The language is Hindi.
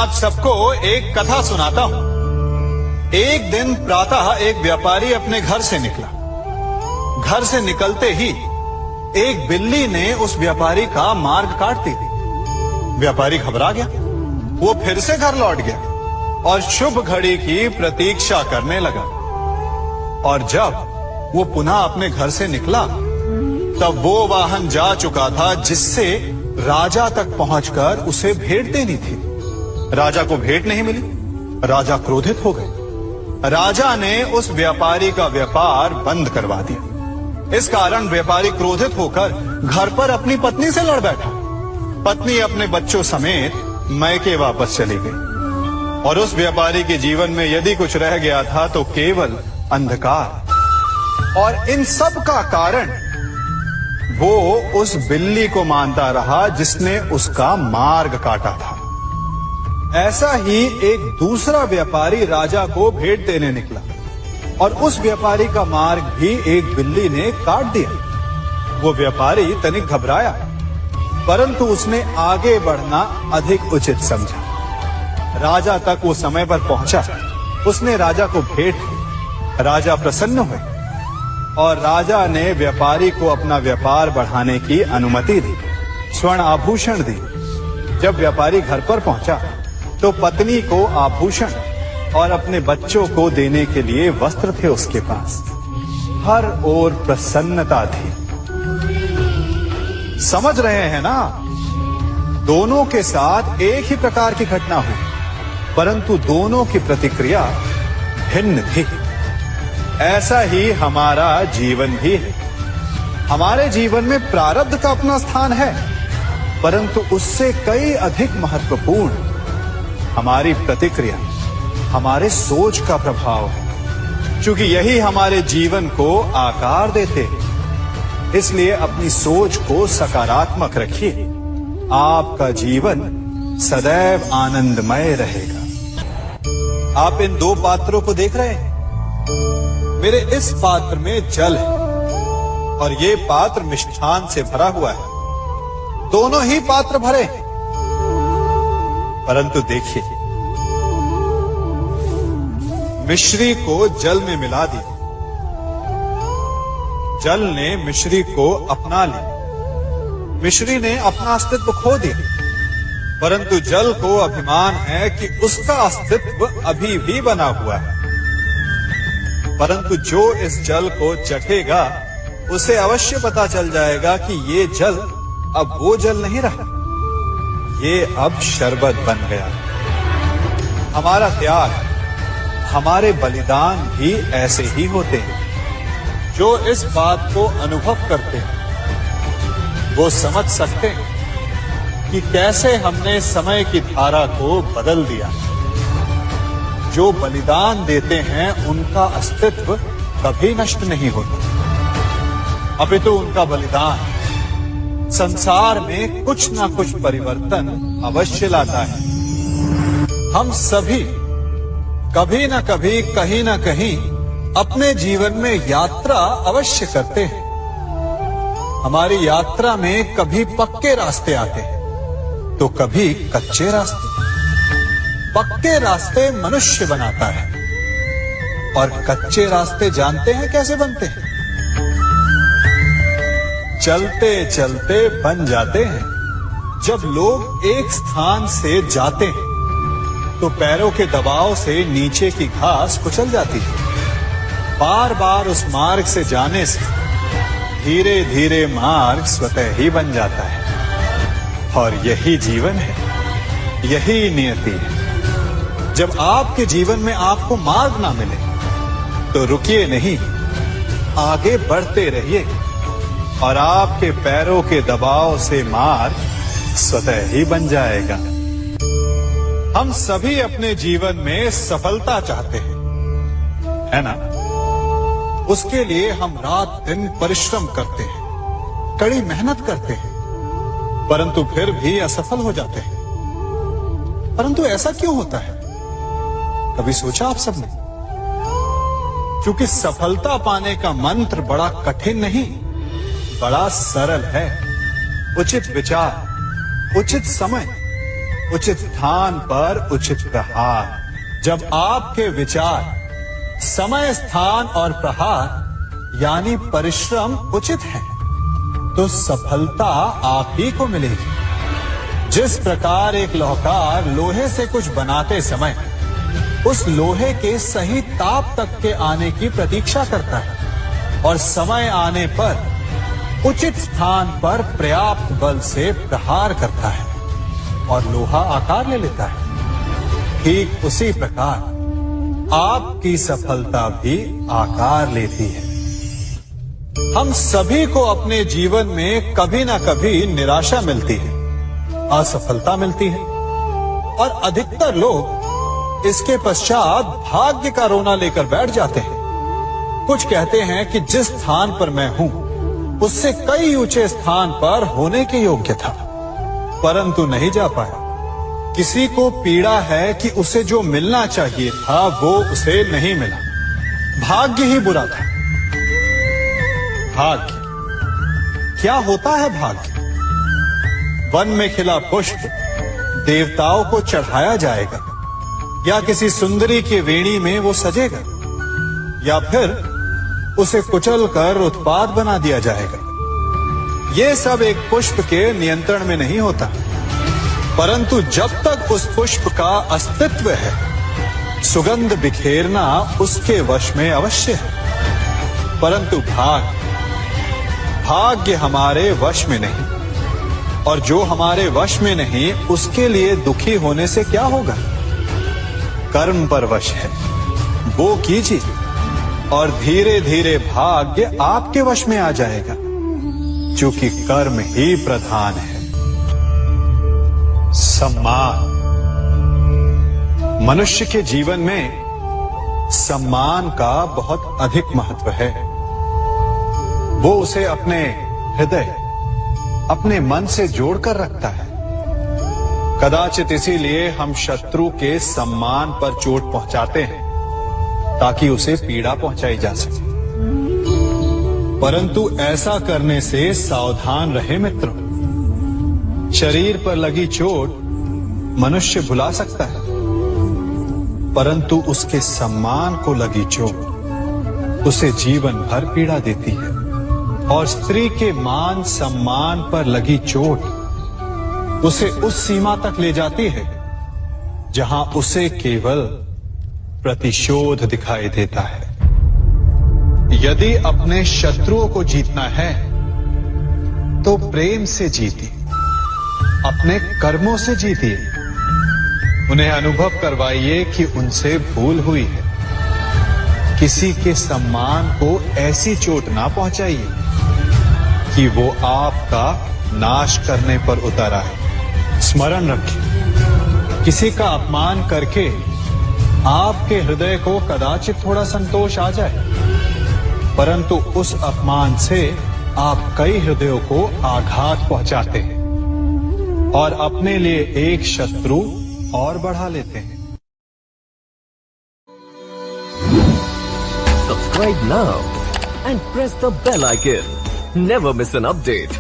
आप सबको एक कथा सुनाता हूं। एक दिन प्रातः एक व्यापारी अपने घर से निकला। घर से निकलते ही एक बिल्ली ने उस व्यापारी का मार्ग काट दी। व्यापारी घबरा गया। वो फिर से घर लौट गया और शुभ घड़ी की प्रतीक्षा करने लगा। और जब वो पुनः अपने घर से निकला तब वो वाहन जा चुका था जिससे राजा तक पहुंचकर उसे भेंट देनी थी। राजा को भेंट नहीं मिली। राजा क्रोधित हो गए। राजा ने उस व्यापारी का व्यापार बंद करवा दिया। इस कारण व्यापारी क्रोधित होकर घर पर अपनी पत्नी से लड़ बैठा। पत्नी अपने बच्चों समेत मैके वापस चली गई और उस व्यापारी के जीवन में यदि कुछ रह गया था तो केवल अंधकार। और इन सब का कारण वो उस बिल्ली को मानता रहा जिसने उसका मार्ग काटा था। ऐसा ही एक दूसरा व्यापारी राजा को भेंट देने निकला और उस व्यापारी का मार्ग भी एक बिल्ली ने काट दिया। वो व्यापारी तनिक घबराया, परंतु उसने आगे बढ़ना अधिक उचित समझा। राजा तक वो समय पर पहुंचा। उसने राजा को भेंट दी। राजा प्रसन्न हुए और राजा ने व्यापारी को अपना व्यापार बढ़ाने की अनुमति दी, स्वर्ण आभूषण दी। जब व्यापारी घर पर पहुंचा तो पत्नी को आभूषण और अपने बच्चों को देने के लिए वस्त्र थे उसके पास। हर ओर प्रसन्नता थी। समझ रहे हैं ना? दोनों के साथ एक ही प्रकार की घटना हुई, परंतु दोनों की प्रतिक्रिया भिन्न थी। ऐसा ही हमारा जीवन भी है। हमारे जीवन में प्रारब्ध का अपना स्थान है, परंतु उससे कई अधिक महत्वपूर्ण हमारी प्रतिक्रिया, हमारे सोच का प्रभाव है। क्योंकि यही हमारे जीवन को आकार देते हैं। इसलिए अपनी सोच को सकारात्मक रखिए। आपका जीवन सदैव आनंदमय रहेगा। आप इन दो पात्रों को देख रहे हैं। मेरे इस पात्र में जल है और ये पात्र मिष्ठान से भरा हुआ है। दोनों ही पात्र भरे हैं, परंतु देखिए, मिश्री को जल में मिला दी। जल ने मिश्री को अपना ली। मिश्री ने अपना अस्तित्व खो दिया, परंतु जल को अभिमान है कि उसका अस्तित्व अभी भी बना हुआ है। परंतु जो इस जल को चखेगा उसे अवश्य पता चल जाएगा कि ये जल अब वो जल नहीं रहा, ये अब शरबत बन गया। हमारा त्याग, हमारे बलिदान भी ऐसे ही होते हैं। जो इस बात को अनुभव करते हैं वो समझ सकते हैं कि कैसे हमने समय की धारा को बदल दिया। जो बलिदान देते हैं उनका अस्तित्व कभी नष्ट नहीं होता, अपितु उनका बलिदान संसार में कुछ ना कुछ परिवर्तन अवश्य लाता है। हम सभी कभी ना कभी, कहीं ना कहीं अपने जीवन में यात्रा अवश्य करते हैं। हमारी यात्रा में कभी पक्के रास्ते आते हैं तो कभी कच्चे रास्ते। पक्के रास्ते मनुष्य बनाता है और कच्चे रास्ते जानते हैं कैसे बनते हैं? चलते चलते बन जाते हैं। जब लोग एक स्थान से जाते हैं तो पैरों के दबाव से नीचे की घास कुचल जाती है। बार बार उस मार्ग से जाने से धीरे धीरे मार्ग स्वतः ही बन जाता है। और यही जीवन है, यही नियति है। जब आपके जीवन में आपको मार्ग ना मिले तो रुकिए नहीं, आगे बढ़ते रहिए और आपके पैरों के दबाव से मार्ग स्वतः ही बन जाएगा। हम सभी अपने जीवन में सफलता चाहते हैं, है ना? उसके लिए हम रात दिन परिश्रम करते हैं, कड़ी मेहनत करते हैं, परंतु फिर भी असफल हो जाते हैं। परंतु ऐसा क्यों होता है? कभी सोचा आप सबने? क्योंकि सफलता पाने का मंत्र बड़ा कठिन नहीं, बड़ा सरल है। उचित विचार, उचित समय उचित स्थान पर उचित प्रहार। जब आपके विचार, समय, स्थान और प्रहार यानी परिश्रम उचित है, तो सफलता आप ही को मिलेगी। जिस प्रकार एक लोहार लोहे से कुछ बनाते समय उस लोहे के सही ताप तक के आने की प्रतीक्षा करता है और समय आने पर उचित स्थान पर पर्याप्त बल से प्रहार करता है और लोहा आकार ले लेता है, ठीक उसी प्रकार आपकी सफलता भी आकार लेती है। हम सभी को अपने जीवन में कभी ना कभी निराशा मिलती है, असफलता मिलती है और अधिकतर लोग इसके पश्चात भाग्य का रोना लेकर बैठ जाते हैं। कुछ कहते हैं कि जिस स्थान पर मैं हूं उससे कई ऊंचे स्थान पर होने के योग्य था, परंतु नहीं जा पाया। किसी को पीड़ा है कि उसे जो मिलना चाहिए था वो उसे नहीं मिला, भाग्य ही बुरा था। भाग्य क्या होता है? भाग्य वन में खिला पुष्प देवताओं को चढ़ाया जाएगा, या किसी सुंदरी की वेणी में वो सजेगा, या फिर उसे कुचलकर उत्पाद बना दिया जाएगा। ये सब एक पुष्प के नियंत्रण में नहीं होता, परंतु जब तक उस पुष्प का अस्तित्व है, सुगंध बिखेरना उसके वश में अवश्य है। परंतु भाग्य हमारे वश में नहीं, और जो हमारे वश में नहीं उसके लिए दुखी होने से क्या होगा? कर्म पर वश है, वो कीजिए और धीरे धीरे भाग्य आपके वश में आ जाएगा, क्योंकि कर्म ही प्रधान है। सम्मान। मनुष्य के जीवन में सम्मान का बहुत अधिक महत्व है। वो उसे अपने हृदय, अपने मन से जोड़कर रखता है। कदाचित इसीलिए हम शत्रु के सम्मान पर चोट पहुंचाते हैं, ताकि उसे पीड़ा पहुंचाई जा सके। परंतु ऐसा करने से सावधान रहे मित्रों। शरीर पर लगी चोट मनुष्य भुला सकता है, परंतु उसके सम्मान को लगी चोट उसे जीवन भर पीड़ा देती है। और स्त्री के मान सम्मान पर लगी चोट उसे उस सीमा तक ले जाती है जहां उसे केवल प्रतिशोध दिखाई देता है। यदि अपने शत्रुओं को जीतना है तो प्रेम से जीतिए, अपने कर्मों से जीतिए। उन्हें अनुभव करवाइए कि उनसे भूल हुई है। किसी के सम्मान को ऐसी चोट ना पहुंचाइए कि वो आपका नाश करने पर उतर आए। स्मरण रखिए, किसी का अपमान करके आपके हृदय को कदाचित थोड़ा संतोष आ जाए, परंतु उस अपमान से आप कई हृदयों को आघात पहुंचाते हैं और अपने लिए एक शत्रु और बढ़ा लेते हैं। Subscribe now and press the bell icon. Never miss an update.